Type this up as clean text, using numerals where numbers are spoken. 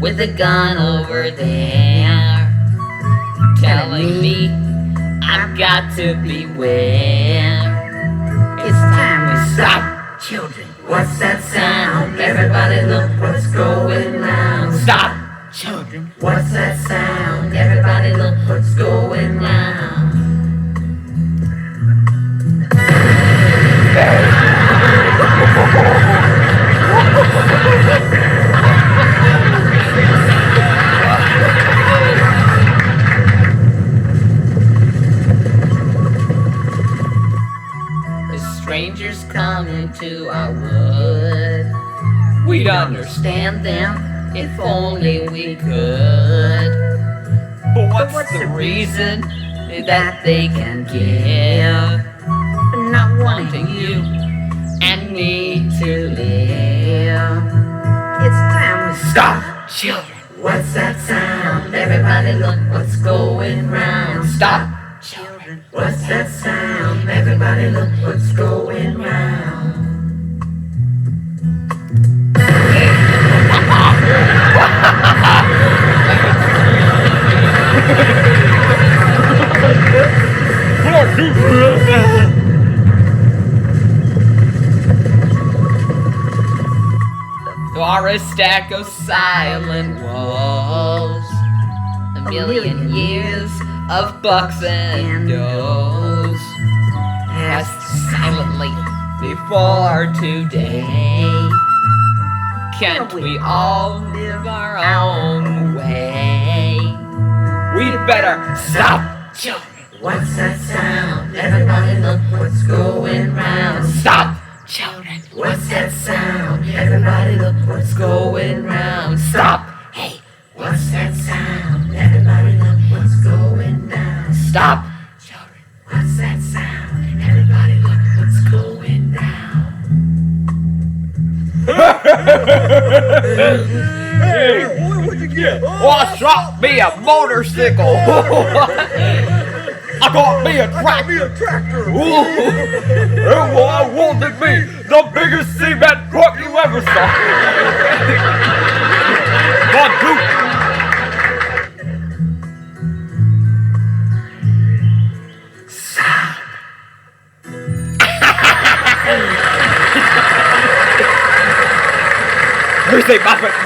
with a gun over there, telling me I've got to beware. It's time we stop, children. What's that sound? Everybody look what's going round. Stop, children. What's that sound? Everybody look what's going round. Strangers come into our wood, we'd understand them if only we could. But what's the reason that they can give for not wanting you and me to live? It's time we stop, children. What's that sound? Everybody look what's going round. Stop, children. What's that sound? Everybody look what's going round. The forest echoes silent walls, a million years of bucks and does passed silently before today. Can't we all live our own way? We'd better stop, children. What's that sound? Everybody look what's going round. Stop, children. What's that sound? Everybody look what's going round. Stop. Hey, what's that sound? Everybody look what's going down. Stop, children. What's that sound? Everybody look what's going down. Hey, what'd you get? Oh, I shot me a motorcycle. I got me a tractor. And what I wanted me, the biggest cement truck you ever saw. But stop. Who's the Muppet?